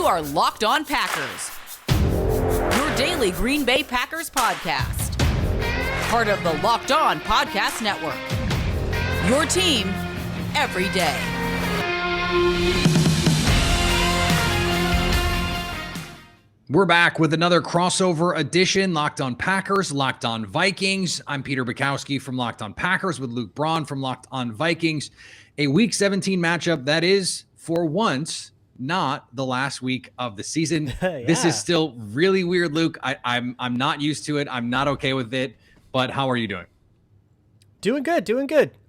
are Locked On Packers, your daily Green Bay Packers podcast. Part of the Locked On Podcast Network, your team every day. We're back with another crossover edition, Locked On Packers, Locked On Vikings. I'm Peter Bukowski from Locked On Packers with Luke Braun from Locked On Vikings. A Week 17 matchup that is, for once, not the last week of the season. Yeah. This is still really weird, Luke. I'm not used to it. I'm not okay with it. But how are you doing? Doing good.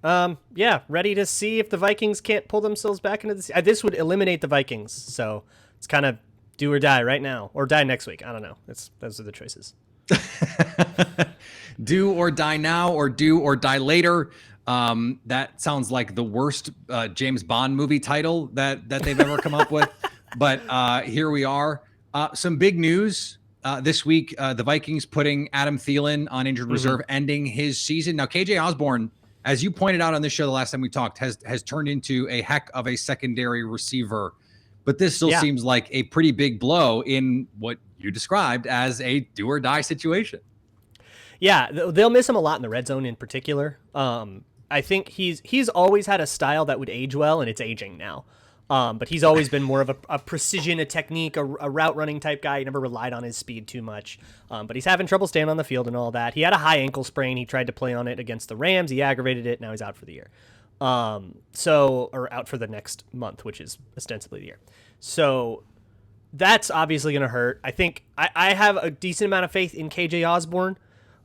Ready to see if the Vikings can't pull themselves back into this. This would eliminate the Vikings, so it's kind of do or die right now, or die next week. I don't know. Those are the choices. Do or die now, or do or die later. That sounds like the worst James Bond movie title that they've ever come up with. But here we are. Some big news this week. The Vikings putting Adam Thielen on injured reserve, ending his season. Now, KJ Osborne, as you pointed out on this show the last time we talked, has turned into a heck of a secondary receiver. But this still seems like a pretty big blow in what you described as a do or die situation. Yeah, they'll miss him a lot in the red zone in particular. I think he's always had a style that would age well, and it's aging now. But he's always been more of a precision, a technique, a route running type guy. He never relied on his speed too much. But he's having trouble staying on the field and all that. He had a high ankle sprain. He tried to play on it against the Rams. He aggravated it. Now he's out for the year. Or out for the next month, which is ostensibly the year. So that's obviously going to hurt. I think I have a decent amount of faith in KJ Osborne.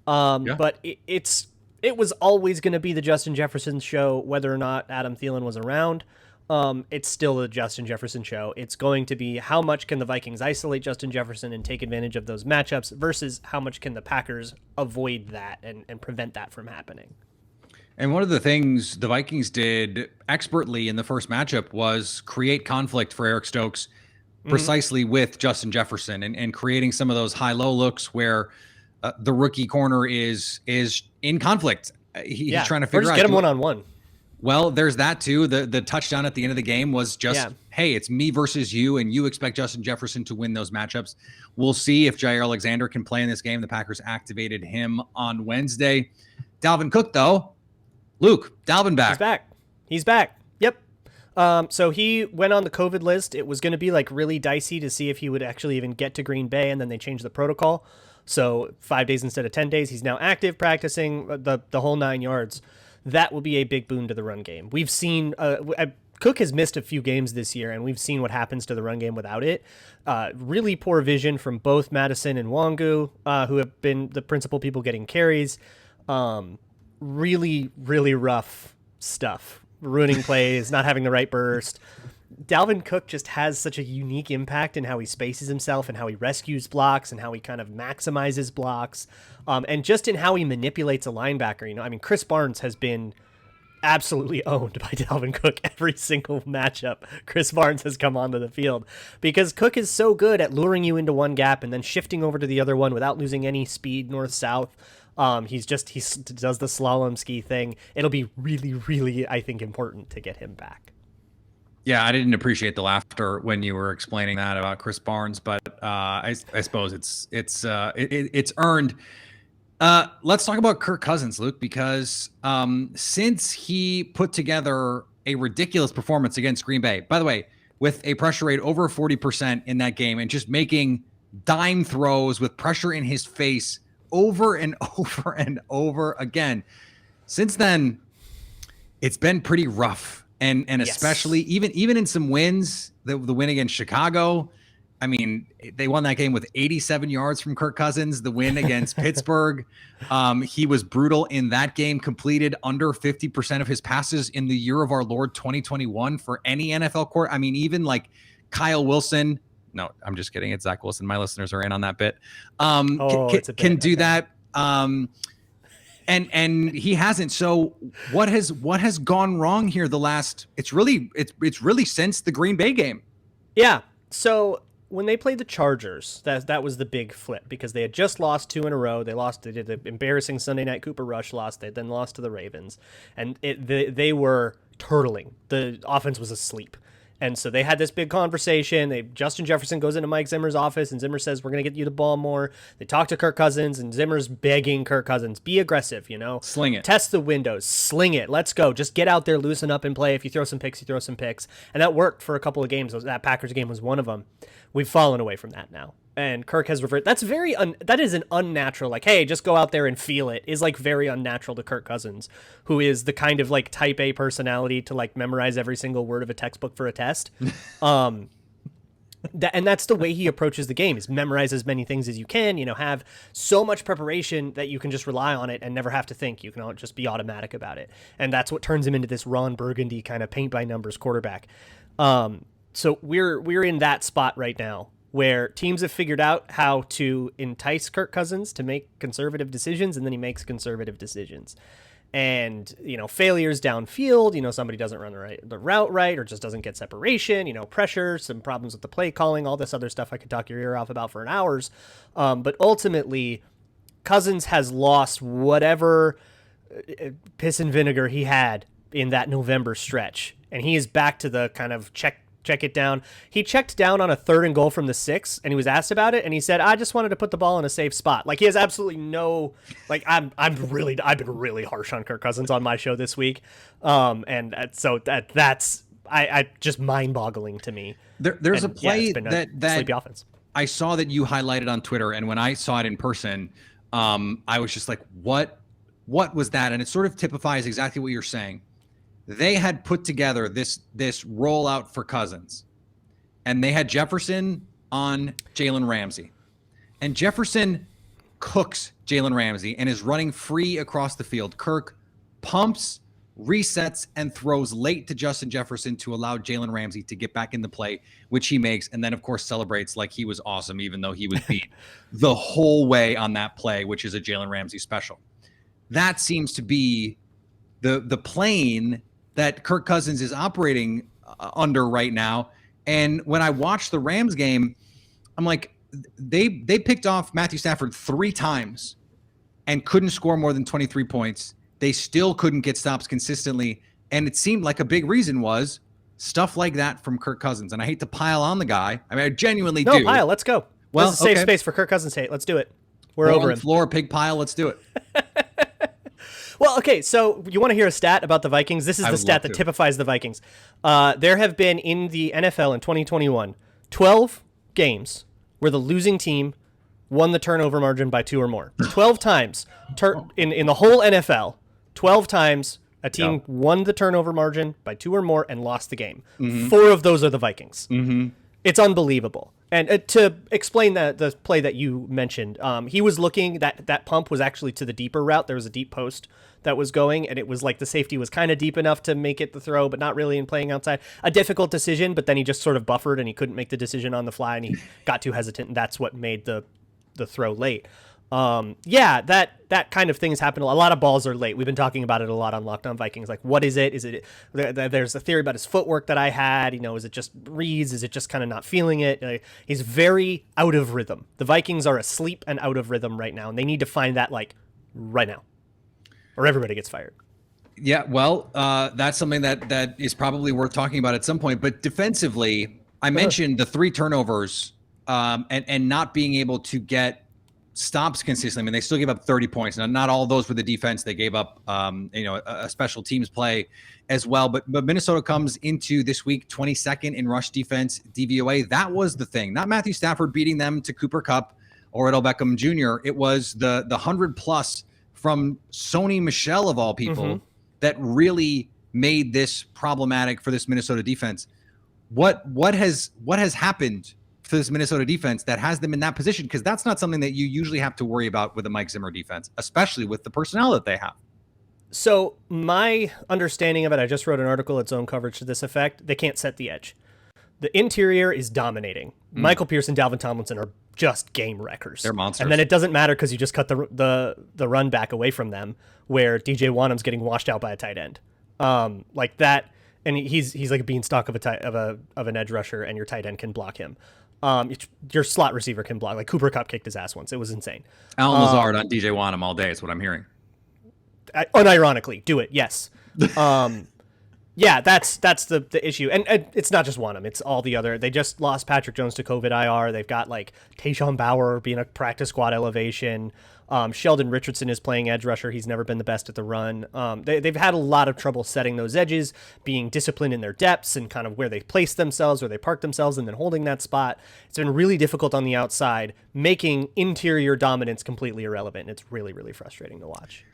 But it was always going to be the Justin Jefferson show, whether or not Adam Thielen was around. It's still the Justin Jefferson show. It's going to be how much can the Vikings isolate Justin Jefferson and take advantage of those matchups versus how much can the Packers avoid that and prevent that from happening. And one of the things the Vikings did expertly in the first matchup was create conflict for Eric Stokes precisely with Justin Jefferson and creating some of those high-low looks where the rookie corner is in conflict. He's trying to figure out. Get him one-on-one. Well, there's that too. The touchdown at the end of the game was just, hey, it's me versus you, and you expect Justin Jefferson to win those matchups. We'll see if Jair Alexander can play in this game. The Packers activated him on Wednesday. Dalvin Cook, though. Luke, Dalvin back. He's back. Yep. So he went on the COVID list. It was going to be like really dicey to see if he would actually even get to Green Bay, and then they changed the protocol. So 5 days instead of 10 days. He's now active, practicing the whole 9 yards. That will be a big boon to the run game. We've seen Cook has missed a few games this year, and we've seen what happens to the run game without it. Really poor vision from both Madison and Wangu, who have been the principal people getting carries. Really, really rough stuff. Ruining plays, not having the right burst. Dalvin Cook just has such a unique impact in how he spaces himself and how he rescues blocks and how he kind of maximizes blocks. And just in how he manipulates a linebacker. Chris Barnes has been absolutely owned by Dalvin Cook every single matchup. Chris Barnes has come onto the field because Cook is so good at luring you into one gap and then shifting over to the other one without losing any speed north-south. He does the slalom ski thing. It'll be really, really, I think, important to get him back. Yeah, I didn't appreciate the laughter when you were explaining that about Chris Barnes, but I suppose it's earned. Let's talk about Kirk Cousins, Luke, because since he put together a ridiculous performance against Green Bay, by the way, with a pressure rate over 40% in that game and just making dime throws with pressure in his face over and over and over again. Since then, it's been pretty rough. And especially even in some wins, the win against Chicago, they won that game with 87 yards from Kirk Cousins. The win against Pittsburgh, he was brutal in that game, completed under 50% of his passes in the year of our Lord 2021 for any NFL court. Even like Kyle Wilson. No, I'm just kidding. It's Zach Wilson. My listeners are in on that bit. Can do that. And he hasn't. So what has gone wrong here? It's really since the Green Bay game. Yeah. So when they played the Chargers, that was the big flip because they had just lost 2 in a row. They did the embarrassing Sunday night Cooper Rush loss. They then lost to the Ravens, and they were turtling. The offense was asleep. And so they had this big conversation. Justin Jefferson goes into Mike Zimmer's office, and Zimmer says, we're going to get you the ball more. They talk to Kirk Cousins, and Zimmer's begging Kirk Cousins, be aggressive, Sling it. Test the windows. Sling it. Let's go. Just get out there, loosen up, and play. If you throw some picks, you throw some picks. And that worked for a couple of games. That Packers game was one of them. We've fallen away from that now. And Kirk has reverted. That's that is an unnatural, like, hey, just go out there and feel it, is like very unnatural to Kirk Cousins, who is the kind of like type A personality to like memorize every single word of a textbook for a test. And that's the way he approaches the game, is memorize as many things as you can, have so much preparation that you can just rely on it and never have to think. You can just be automatic about it. And that's what turns him into this Ron Burgundy kind of paint by numbers quarterback. So we're in that spot right now, where teams have figured out how to entice Kirk Cousins to make conservative decisions, and then he makes conservative decisions. And, failures downfield, somebody doesn't run the route right, or just doesn't get separation, pressure, some problems with the play calling, all this other stuff I could talk your ear off about for hours. But ultimately, Cousins has lost whatever piss and vinegar he had in that November stretch. And he is back to the kind of check it down. He checked down on a 3rd and goal from the 6, and he was asked about it, and he said, I just wanted to put the ball in a safe spot. Like, he has absolutely no, like, I've been really harsh on Kirk Cousins on my show this week. And so that's just mind-boggling to me. There's a play that sleepy offense. I saw that you highlighted on Twitter, and when I saw it in person, I was just like, what was that? And it sort of typifies exactly what you're saying. They had put together this rollout for Cousins, and they had Jefferson on Jalen Ramsey, and Jefferson cooks Jalen Ramsey and is running free across the field. Kirk pumps, resets, and throws late to Justin Jefferson to allow Jalen Ramsey to get back into play, which he makes, and then of course celebrates like he was awesome, even though he was beat the whole way on that play, which is a Jalen Ramsey special. That seems to be the plane that Kirk Cousins is operating under right now. And when I watched the Rams game, I'm like, they picked off Matthew Stafford 3 times and couldn't score more than 23 points. They still couldn't get stops consistently. And it seemed like a big reason was stuff like that from Kirk Cousins. And I hate to pile on the guy. I mean, I genuinely do. No, pile. Let's go. Well, this is a safe space for Kirk Cousins hate. Let's do it. We're over him. Floor, pig pile. Let's do it. Well, okay, so you want to hear a stat about the Vikings? This is the stat that typifies the Vikings. There have been, in the NFL in 2021, 12 games where the losing team won the turnover margin by 2 or more. 12 times in the whole NFL, 12 times a team won the turnover margin by 2 or more and lost the game. 4 of those are the Vikings. It's unbelievable. And to explain the play that you mentioned, he was looking, that pump was actually to the deeper route. There was a deep post that was going, and it was like the safety was kind of deep enough to make it the throw, but not really in playing outside. A difficult decision, but then he just sort of buffered, and he couldn't make the decision on the fly, and he got too hesitant, and that's what made the throw late. That kind of thing has happened. A lot of balls are late. We've been talking about it a lot on Locked On Vikings. Like, what is it? Is it there's a theory about his footwork that I had. Is it just reads? Is it just kind of not feeling it? He's very out of rhythm. The Vikings are asleep and out of rhythm right now, and they need to find that like right now, or everybody gets fired. Yeah, well, that's something that is probably worth talking about at some point. But defensively, I mentioned the 3 turnovers and not being able to get stops consistently. I mean, they still gave up 30 points. Now, not all of those were the defense. They gave up, a special teams play as well. But Minnesota comes into this week 22nd in rush defense DVOA. That was the thing. Not Matthew Stafford beating them to Cooper Kupp or Odell Beckham Jr. It was the 100+ from Sony Michel of all people that really made this problematic for this Minnesota defense. What has happened for this Minnesota defense that has them in that position? Because that's not something that you usually have to worry about with a Mike Zimmer defense, especially with the personnel that they have. So my understanding of it, I just wrote an article, its own coverage to this effect. They can't set the edge. The interior is dominating. Michael Pierce and Dalvin Tomlinson are just game wreckers. They're monsters. And then it doesn't matter because you just cut the run back away from them, where DJ Wanham's getting washed out by a tight end. Like that, and he's like a beanstalk of an edge rusher, and your tight end can block him. Your slot receiver can block. Like Cooper Kupp kicked his ass once. It was insane. Alan Lazard on DJ Wanham all day is what I'm hearing. Unironically, do it. Yes. Yeah, that's the issue, and it's not just one of them; it's all the other. They just lost Patrick Jones to COVID IR. They've got like Tayshaun Bauer being a practice squad elevation. Sheldon Richardson is playing edge rusher. He's never been the best at the run. They've had a lot of trouble setting those edges, being disciplined in their depths and kind of where they place themselves, where they park themselves, and then holding that spot. It's been really difficult on the outside, making interior dominance completely irrelevant. It's really, really frustrating to watch.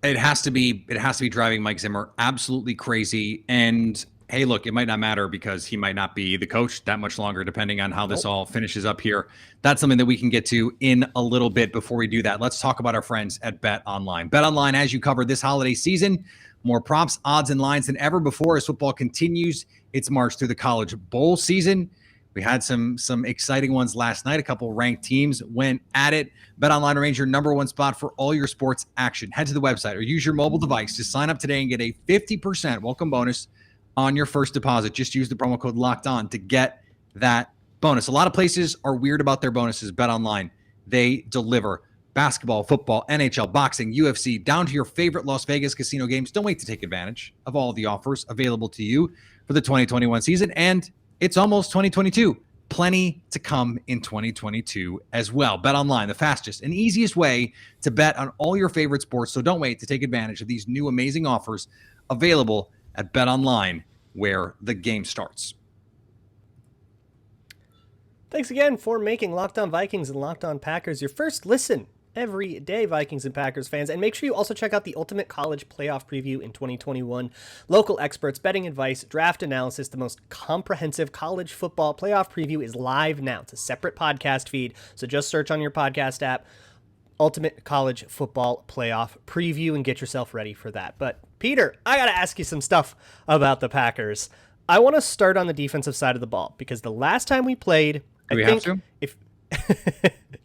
It has to be driving Mike Zimmer absolutely crazy. And hey, look, it might not matter because he might not be the coach that much longer, depending on how this all finishes up here. That's something that we can get to in a little bit. Before we do that, let's talk about our friends at Bet Online. Bet Online, as you cover this holiday season, more props, odds, and lines than ever before as football continues its march through the college bowl season. We had some exciting ones last night. A couple ranked teams went at it. BetOnline remains your number one spot for all your sports action. Head to the website or use your mobile device to sign up today and get a 50% welcome bonus on your first deposit. Just use the promo code LOCKEDON to get that bonus. A lot of places are weird about their bonuses. BetOnline, they deliver. Basketball, football, NHL, boxing, UFC, down to your favorite Las Vegas casino games. Don't wait to take advantage of all the offers available to you for the 2021 season. And it's almost 2022. Plenty to come in 2022 as well. Bet Online, the fastest and easiest way to bet on all your favorite sports. So don't wait to take advantage of these new amazing offers available at Bet Online, where the game starts. Thanks again for making Locked On Vikings and Locked On Packers your first listen every day, Vikings and Packers fans. And make sure you also check out the Ultimate College Playoff Preview in 2021. Local experts, betting advice, draft analysis, the most comprehensive college football playoff preview is live now. It's a separate podcast feed, so just search on your podcast app, Ultimate College Football Playoff Preview, and get yourself ready for that. But Peter, I got to ask you some stuff about the Packers. I want to start on the defensive side of the ball because the last time we played, Do we have to?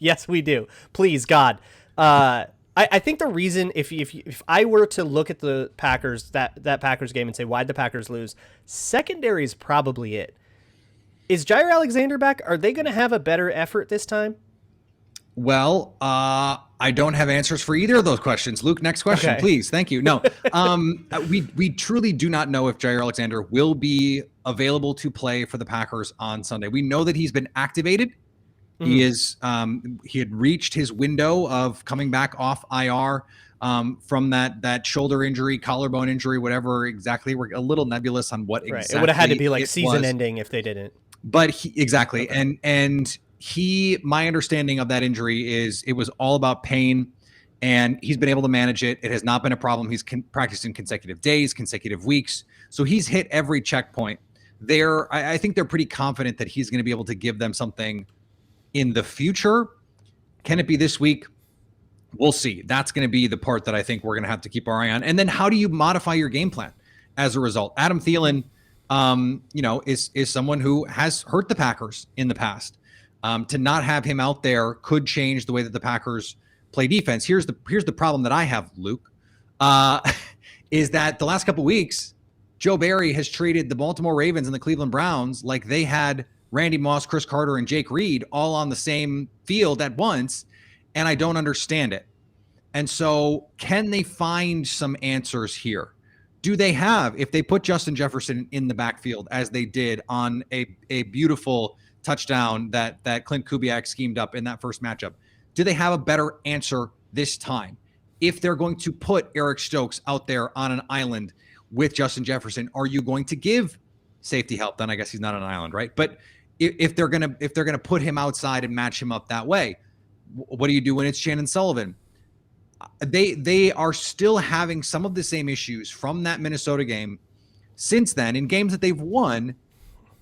Yes, we do. Please, God. I think the reason, if I were to look at the Packers, that Packers game and say, why'd the Packers lose? Secondary is probably it. Is Jair Alexander back? Are they going to have a better effort this time? Well, I don't have answers for either of those questions. Luke, next question, Okay. please. Thank you. No, we truly do not know if Jair Alexander will be available to play for the Packers on Sunday. We know that he's been activated. He is. He had reached his window of coming back off IR from that shoulder injury, collarbone injury, whatever exactly. We're a little nebulous on what exactly. It would have had to be like it season was. ending if they didn't. But exactly, and my understanding of that injury is it was all about pain, and he's been able to manage it. It has not been a problem. He's practiced in consecutive days, consecutive weeks, so he's hit every checkpoint. I think they're pretty confident that he's going to be able to give them something in the future. Can it be this week? We'll see. That's going to be the part that I think we're going to have to keep our eye on. And then how do you modify your game plan as a result? Adam Thielen, is someone who has hurt the Packers in the past. To not have him out there could change the way that the Packers play defense. Here's the problem that I have, Luke, is that the last couple of weeks, Joe Barry has treated the Baltimore Ravens and the Cleveland Browns like they had Randy Moss, Chris Carter, and Jake Reed all on the same field at once, and I don't understand it. And so can they find some answers here? Do they have, if they put Justin Jefferson in the backfield as they did on a beautiful touchdown that Clint Kubiak schemed up in that first matchup, do they have a better answer this time? If they're going to put Eric Stokes out there on an island with Justin Jefferson, are you going to give safety help? Then I guess he's not on an island, right? But if they're gonna put him outside and match him up that way, what do you do when it's Shannon Sullivan? They are still having some of the same issues from that Minnesota game. Since then, in games that they've won,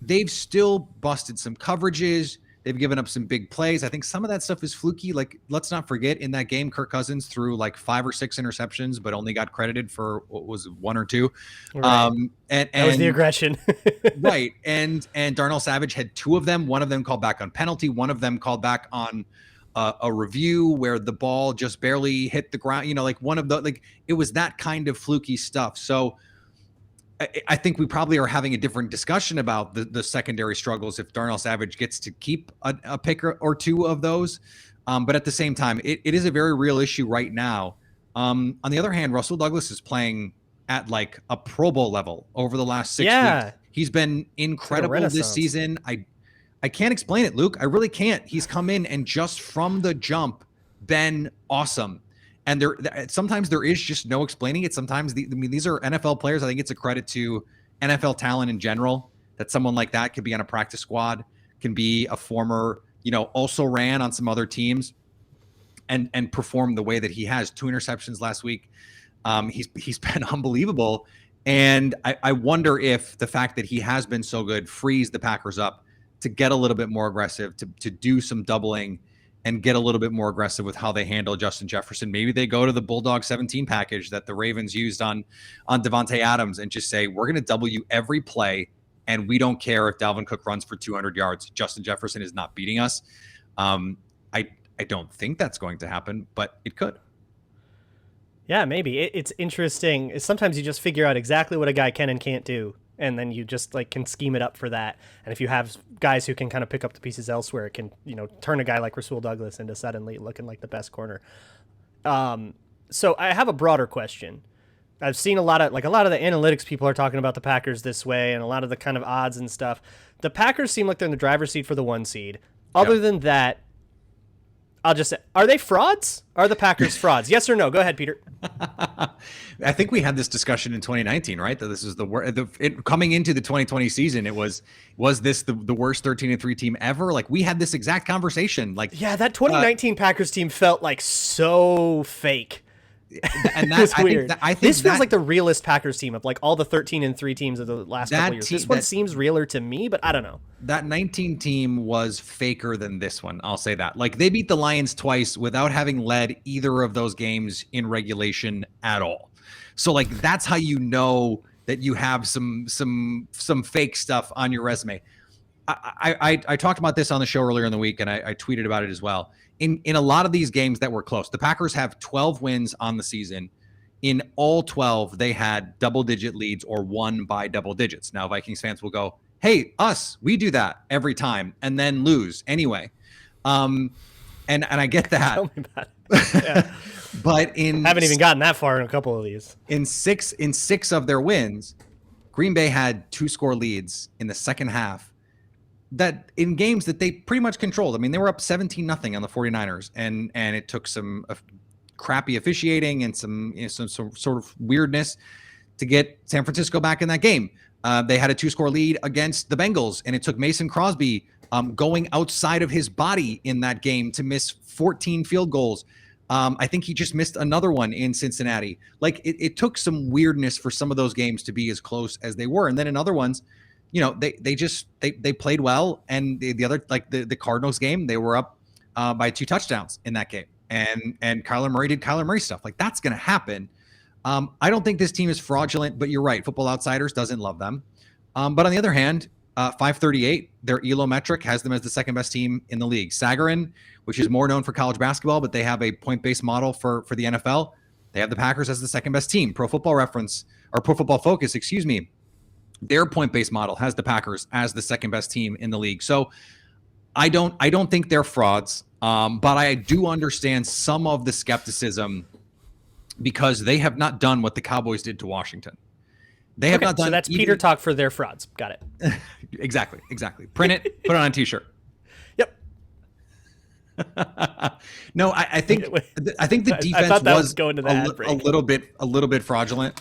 they've still busted some coverages. They've given up some big plays. I think some of that stuff is fluky. Like, let's not forget in that game, Kirk Cousins threw like 5 or 6 interceptions, but only got credited for what was 1 or 2. Right. And that was the aggression. Right. And Darnell Savage had 2 of them. One of them called back on penalty. One of them called back on a review where the ball just barely hit the ground. It was that kind of fluky stuff. So I think we probably are having a different discussion about the secondary struggles if Darnell Savage gets to keep a pick or 2 of those. But at the same time, it is a very real issue right now. On the other hand, Russell Douglas is playing at like a Pro Bowl level over the last 6 weeks. He's been incredible this season. I can't explain it, Luke. I really can't. He's come in and just from the jump been awesome. And sometimes there is just no explaining it. Sometimes these are NFL players. I think it's a credit to NFL talent in general that someone like that could be on a practice squad, can be a former, also ran on some other teams and perform the way that he has. 2 interceptions last week. He's been unbelievable. And I wonder if the fact that he has been so good frees the Packers up to get a little bit more aggressive, to do some doubling and get a little bit more aggressive with how they handle Justin Jefferson. Maybe they go to the Bulldog 17 package that the Ravens used on Devontae Adams and just say, we're going to double you every play, and we don't care if Dalvin Cook runs for 200 yards. Justin Jefferson is not beating us. I don't think that's going to happen, but it could. Yeah, maybe. It's interesting. Sometimes you just figure out exactly what a guy can and can't do, and then you just can scheme it up for that. And if you have guys who can kind of pick up the pieces elsewhere, it can turn a guy like Rasul Douglas into suddenly looking like the best corner. So I have a broader question. I've seen a lot of the analytics people are talking about the Packers this way, and a lot of the kind of odds and stuff. The Packers seem like they're in the driver's seat for the 1 seed. Other than that, I'll just say, are they frauds? Are the Packers frauds? Yes or no? Go ahead, Peter. I think we had this discussion in 2019, right? That this is coming into the 2020 season. It was this the worst 13-3 team ever? Like, we had this exact conversation. Yeah, that 2019 Packers team felt like so fake. And that's weird. I think this feels like the realest Packers team of all the 13-3 teams of the last couple years. This one seems realer to me, but I don't know. That 19 team was faker than this one. I'll say that. They beat the Lions twice without having led either of those games in regulation at all. So that's how you know that you have some fake stuff on your resume. I talked about this on the show earlier in the week, and I tweeted about it as well. In a lot of these games that were close, the Packers have 12 wins on the season. In all 12, they had double-digit leads or won by double digits. Now, Vikings fans will go, hey, we do that every time, and then lose anyway. And I get that. Tell me about it. Yeah. But I haven't even gotten that far in a couple of these. In six of their wins, Green Bay had 2-score leads in the second half. That in games that they pretty much controlled. I mean, they were up 17-0 on the 49ers, and it took some crappy officiating and some sort of weirdness to get San Francisco back in that game. They had a 2-score lead against the Bengals, and it took Mason Crosby going outside of his body in that game to miss 14 field goals. I think he just missed another one in Cincinnati. It took some weirdness for some of those games to be as close as they were, and then in other ones, they played well, and the other, the Cardinals game, they were up by 2 touchdowns in that game, and Kyler Murray did Kyler Murray stuff. That's going to happen. I don't think this team is fraudulent, but you're right. Football Outsiders doesn't love them. But on the other hand, 538, their ELO metric has them as the second best team in the league. Sagarin, which is more known for college basketball, but they have a point-based model for the NFL. They have the Packers as the second best team. Pro Football Focus, their point-based model has the Packers as the second best team in the league. So I don't think they're frauds, but I do understand some of the skepticism because they have not done what the Cowboys did to Washington. They have not done. So that's Peter talk for their frauds. Got it. Exactly. Print it, put it on a t-shirt. Yep. No, I think the defense was going to a little bit fraudulent.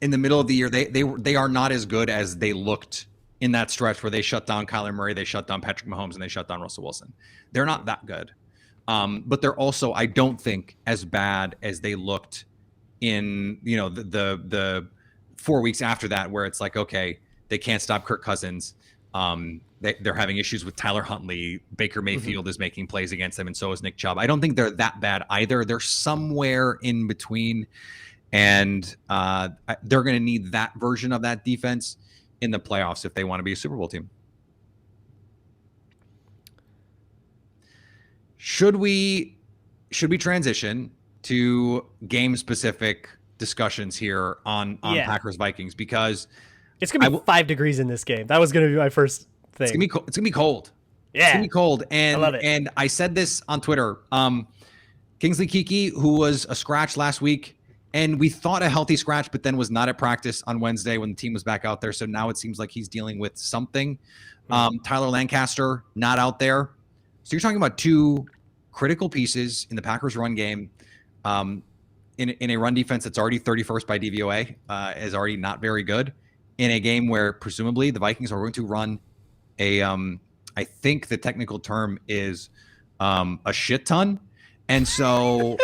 In the middle of the year, they are not as good as they looked in that stretch where they shut down Kyler Murray, they shut down Patrick Mahomes, and they shut down Russell Wilson. They're not that good. But they're also, I don't think, as bad as they looked in the 4 weeks after that, where it's okay, they can't stop Kirk Cousins. They're having issues with Tyler Huntley. Baker Mayfield is making plays against them, and so is Nick Chubb. I don't think they're that bad either. They're somewhere in between, and they're going to need that version of that defense in the playoffs if they want to be a Super Bowl team. Should we transition to game-specific discussions here on Packers Vikings, because it's gonna be 5 degrees in this game. That was gonna be my first thing. It's gonna be cold. Yeah, it's gonna be cold. And I love it. And I said this on Twitter. Kingsley Keke, who was a scratch last week, And we thought a healthy scratch, but then was not at practice on Wednesday when the team was back out there. So now it seems like he's dealing with something. Tyler Lancaster, not out there. So you're talking about two critical pieces in the Packers run game, in a run defense that's already 31st by DVOA, is already not very good, in a game where presumably the Vikings are going to run I think the technical term is a shit ton. And so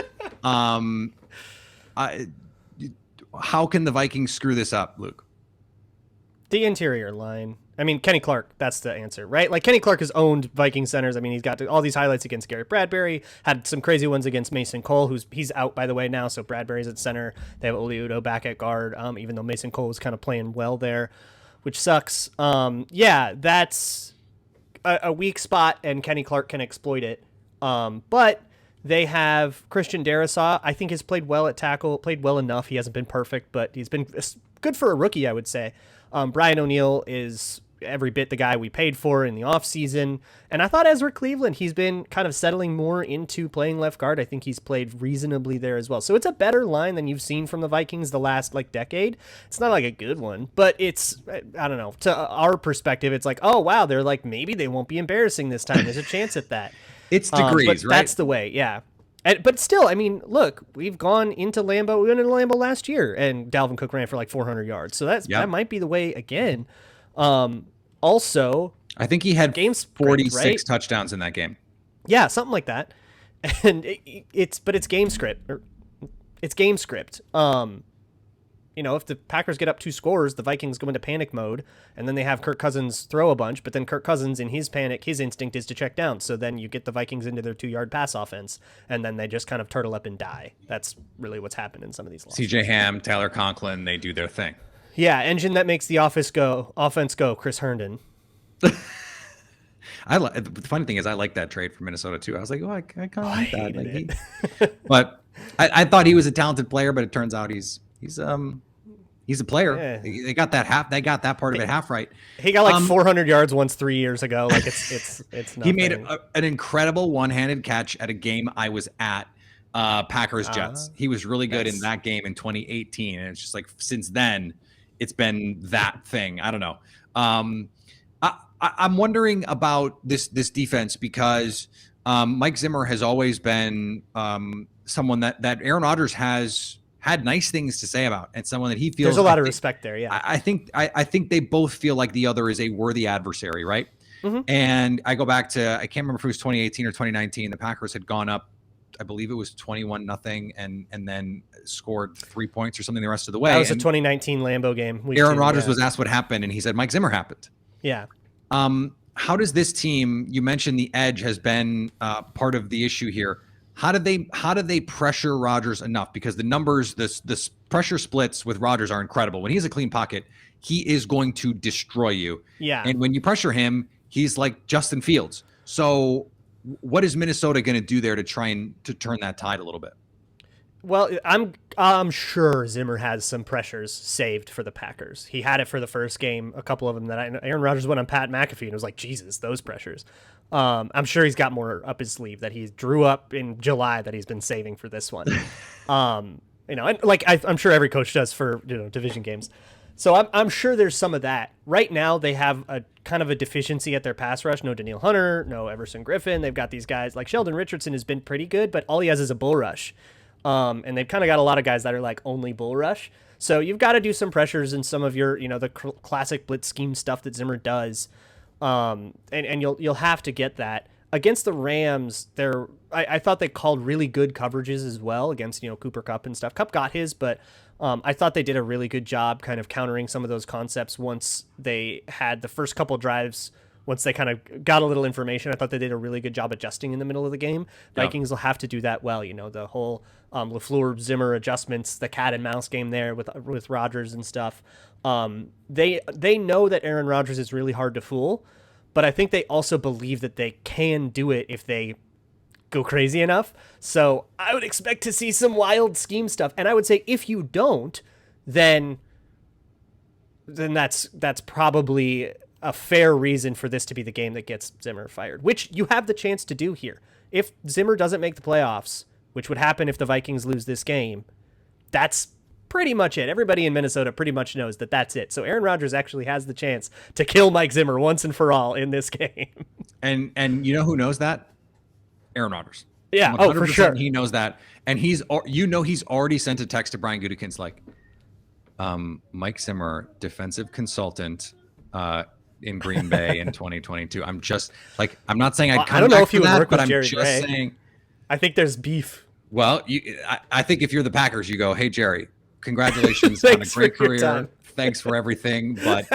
how can the Vikings screw this up, Luke? The interior line. I mean, Kenny Clark, that's the answer, right? Like, Kenny Clark has owned Viking centers. I mean, he's got all these highlights against Garrett Bradbury, had some crazy ones against Mason Cole, he's out, by the way, now, so Bradbury's at center. They have Oli Udoh back at guard, even though Mason Cole was kind of playing well there, which sucks. Yeah, that's a weak spot, and Kenny Clark can exploit it. But they have Christian Darrisaw, I think has played well at tackle, played well enough. He hasn't been perfect, but he's been good for a rookie, I would say. Brian O'Neill is every bit the guy we paid for in the offseason. And I thought Ezra Cleveland, he's been kind of settling more into playing left guard. I think he's played reasonably there as well. So it's a better line than you've seen from the Vikings the last decade. It's not like a good one, but it's, I don't know, to our perspective, it's like, oh, wow, they're like, maybe they won't be embarrassing this time. There's a chance at that. It's degrees, but right? That's the way, yeah. But still, I mean, look, we've gone into Lambeau. We went into Lambeau last year, and Dalvin Cook ran for 400 yards. So that might be the way again. Also, I think he had games 46 touchdowns in that game. Yeah, something like that. And it's game script. It's game script. If the Packers get up 2 scores, the Vikings go into panic mode, and then they have Kirk Cousins throw a bunch, but then Kirk Cousins, in his panic, his instinct is to check down. So then you get the Vikings into their 2-yard pass offense, and then they just kind of turtle up and die. That's really what's happened in some of these losses. CJ Ham, Tyler Conklin, they do their thing. Yeah, engine that makes the offense go, Chris Herndon. The funny thing is, I like that trade for Minnesota too. I was like, I kind of like that. But I thought he was a talented player, but it turns out he's a player. Yeah. They got that part of it half right. He got 400 yards once 3 years ago. It's nothing. He made an incredible one-handed catch at a game I was at, Packers Jets. He was really good in that game in 2018, and it's just since then it's been that thing. I don't know. I'm wondering about this defense because Mike Zimmer has always been someone that Aaron Rodgers has had nice things to say about, and someone that he feels there's a lot of respect there. Yeah, I think they both feel like the other is a worthy adversary, right? Mm-hmm. And I go back to, I can't remember if it was 2018 or 2019. The Packers had gone up, I believe it was 21-0, and then scored 3 points or something the rest of the way. That was a 2019 Lambeau game. Aaron Rodgers was asked what happened, and he said Mike Zimmer happened. Yeah. How does this team? You mentioned the edge has been part of the issue here. How do they pressure Rodgers enough? Because the numbers, the pressure splits with Rodgers are incredible. When he has a clean pocket, he is going to destroy you. Yeah. And when you pressure him, he's like Justin Fields. So what is Minnesota going to do there to try to turn that tide a little bit? Well, I'm sure Zimmer has some pressures saved for the Packers. He had it for the first game, a couple of them that Aaron Rodgers went on Pat McAfee and was like, Jesus, those pressures. I'm sure he's got more up his sleeve that he drew up in July that he's been saving for this one. I'm sure every coach does for division games. So I'm sure there's some of that. Right now, they have a kind of a deficiency at their pass rush. No Danielle Hunter, no Everson Griffin. They've got these guys like Sheldon Richardson has been pretty good, but all he has is a bull rush. And they've kind of got a lot of guys that are only bull rush. So you've got to do some pressures in some of your, the classic blitz scheme stuff that Zimmer does. And you'll have to get that against the Rams. I thought they called really good coverages as well against, Cooper Kupp and stuff. Kupp got his, but I thought they did a really good job kind of countering some of those concepts once they had the first couple drives. Once they kind of got a little information, I thought they did a really good job adjusting in the middle of the game. Yep. Vikings will have to do that well. The whole LaFleur Zimmer adjustments, the cat and mouse game there with Rodgers and stuff. They know that Aaron Rodgers is really hard to fool, but I think they also believe that they can do it if they go crazy enough. So I would expect to see some wild scheme stuff. And I would say if you don't, then that's probably a fair reason for this to be the game that gets Zimmer fired, which you have the chance to do here. If Zimmer doesn't make the playoffs, which would happen if the Vikings lose this game, that's pretty much it. Everybody in Minnesota pretty much knows that that's it. So Aaron Rodgers actually has the chance to kill Mike Zimmer once and for all in this game. And you know who knows that? Aaron Rodgers. Yeah, oh, for sure. He knows that. And he's already sent a text to Brian Gutekunst like, Mike Zimmer, defensive consultant in Green Bay in 2022. I'm just like, I'm not saying I'd come I don't know back if you for would that, work but with I'm Jerry just Gray. saying. I think there's beef. Well, I think if you're the Packers, you go, hey, Jerry, congratulations on a great career. Thanks for everything. But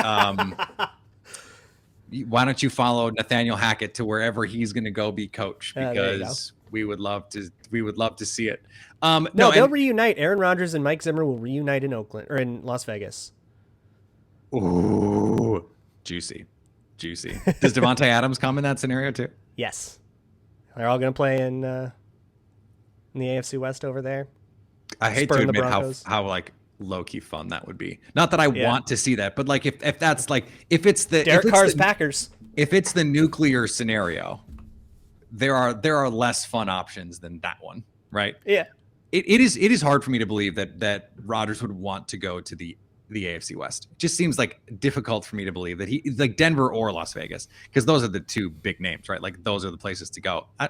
why don't you follow Nathaniel Hackett to wherever he's going to go be coach? Because we would love to see it. No, they'll reunite. Aaron Rodgers and Mike Zimmer will reunite in Oakland or in Las Vegas. Ooh, juicy. Does Devontae Adams come in that scenario too? Yes, they're all going to play in the AFC West over there. I hate to admit how like low key fun that would be. Not that I want to see that, but like if that's like if it's the Derek Carr's Packers. If it's the nuclear scenario, there are less fun options than that one, right? Yeah. It is hard for me to believe that Rodgers would want to go to the AFC West. It just seems like difficult for me to believe that he like Denver or Las Vegas, because those are the two big names, right? Like those are the places to go. I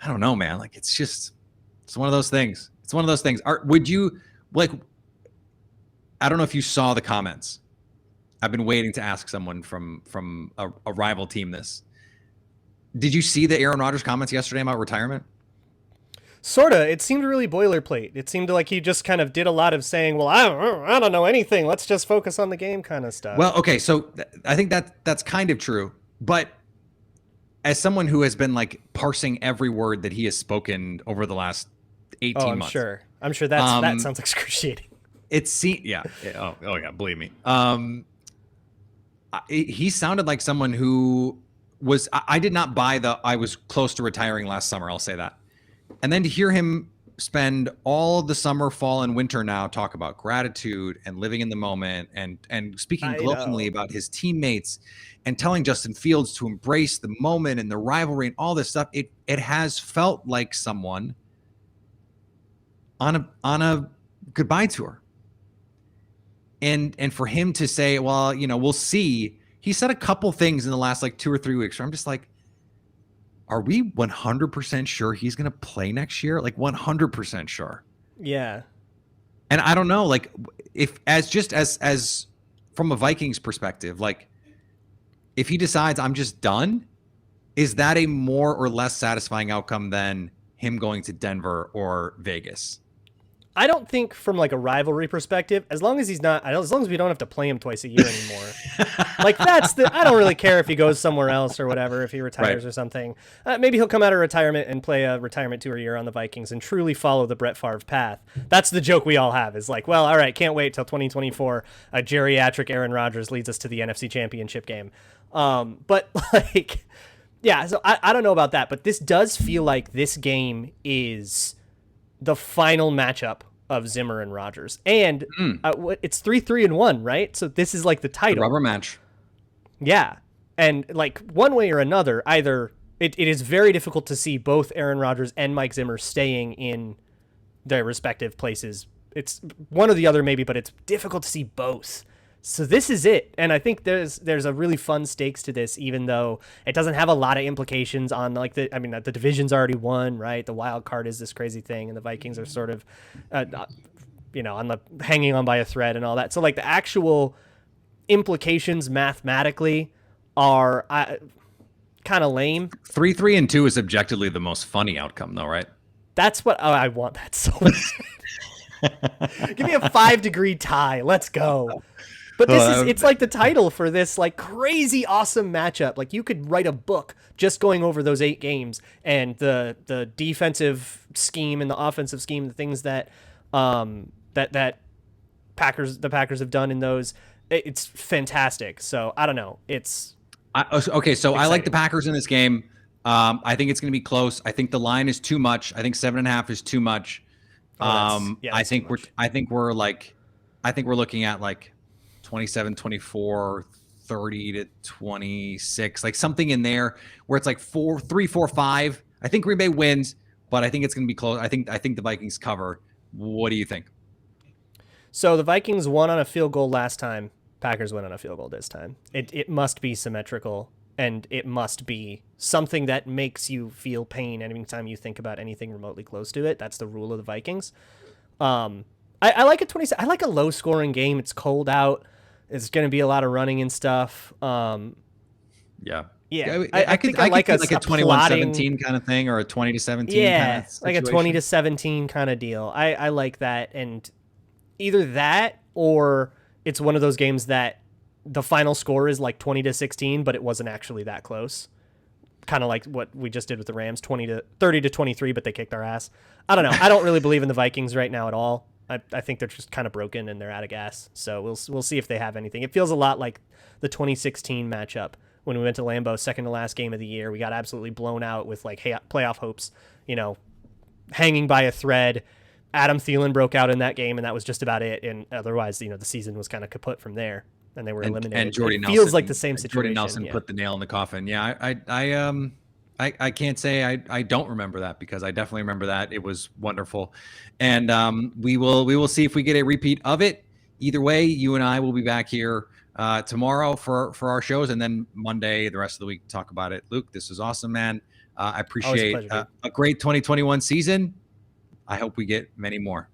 don't know, man. Like it's one of those things. It's one of those things. Would you like? I don't know if you saw the comments. I've been waiting to ask someone from a rival team this. Did you see the Aaron Rodgers comments yesterday about retirement? Sorta. It seemed really boilerplate. It seemed like he just kind of did a lot of saying, well, I don't know anything. Let's just focus on the game kind of stuff. Well, okay. So I think that's kind of true. But as someone who has been like parsing every word that he has spoken over the last 18 months. I'm sure that sounds excruciating. Yeah. Oh yeah. Believe me. He sounded like someone who was, I did not buy I was close to retiring last summer. I'll say that. And then to hear him spend all of the summer, fall, and winter now talk about gratitude and living in the moment and speaking glowingly about his teammates and telling Justin Fields to embrace the moment and the rivalry and all this stuff, it has felt like someone on a goodbye tour. And for him to say, well, we'll see. He said a couple things in the last like 2 or 3 weeks where I'm just like, are we 100% sure he's going to play next year? Like 100% sure. Yeah. And I don't know, like if as from a Vikings perspective, like if he decides I'm just done, is that a more or less satisfying outcome than him going to Denver or Vegas? I don't think from like a rivalry perspective, as long as we don't have to play him twice a year anymore. Like I don't really care if he goes somewhere else or whatever, if he retires or something. Maybe he'll come out of retirement and play a retirement tour year on the Vikings and truly follow the Brett Favre path. That's the joke we all have is like, well, all right, can't wait till 2024. A geriatric Aaron Rodgers leads us to the NFC Championship game. But like, yeah, so I don't know about that, but this does feel like this game is the final matchup of Zimmer and Rodgers. And it's 3-3-1, right? So this is like the title. The rubber match. Yeah. And like one way or another, either it is very difficult to see both Aaron Rodgers and Mike Zimmer staying in their respective places. It's one or the other maybe, but it's difficult to see both. So this is it. And I think there's a really fun stakes to this, even though it doesn't have a lot of implications on like the division's already won, right? The wild card is this crazy thing. And the Vikings are sort of, on the hanging on by a thread and all that. So like the actual implications mathematically are kind of lame. 3-3-2 is objectively the most funny outcome though, right? That's what I want that so much. Give me a 5-degree tie. Let's go. But it's like the title for this like crazy awesome matchup. Like you could write a book just going over those 8 games and the defensive scheme and the offensive scheme, the things that the Packers have done in those. It's fantastic. So I don't know. Okay. So exciting. I like the Packers in this game. I think it's going to be close. I think the line is too much. I think 7.5 is too much. I think we're looking at like 27-24, 30-26, like something in there where it's like 3-4-5. I think Green Bay wins, but I think it's going to be close. I think the Vikings cover. What do you think? So the Vikings won on a field goal last time. Packers win on a field goal this time. It must be symmetrical, and it must be something that makes you feel pain anytime you think about anything remotely close to it. That's the rule of the Vikings. I like a 20. I like a low scoring game. It's cold out. It's going to be a lot of running and stuff. Yeah. Yeah, I think could I like like a 21-17 plotting, kind of thing, or a 20-17 yeah, kind of like a 20-17 kind of deal. I like that, and either that or it's one of those games that the final score is like 20-16, but it wasn't actually that close. Kind of like what we just did with the Rams, 30-23, but they kicked our ass. I don't know. I don't really believe in the Vikings right now at all. I think they're just kind of broken and they're out of gas. So we'll see if they have anything. It feels a lot like the 2016 matchup when we went to Lambeau, second to last game of the year. We got absolutely blown out with like playoff hopes, hanging by a thread. Adam Thielen broke out in that game, and that was just about it. And otherwise, the season was kind of kaput from there, and they were eliminated. And Jordy Nelson feels like the same situation. Jordy Nelson put the nail in the coffin. Yeah, I can't say I don't remember that, because I definitely remember that. It was wonderful, and we will see if we get a repeat of it. Either way, you and I will be back here tomorrow for our shows, and then Monday, the rest of the week, to talk about it. Luke, this is awesome, man. I appreciate a great 2021 season. I hope we get many more.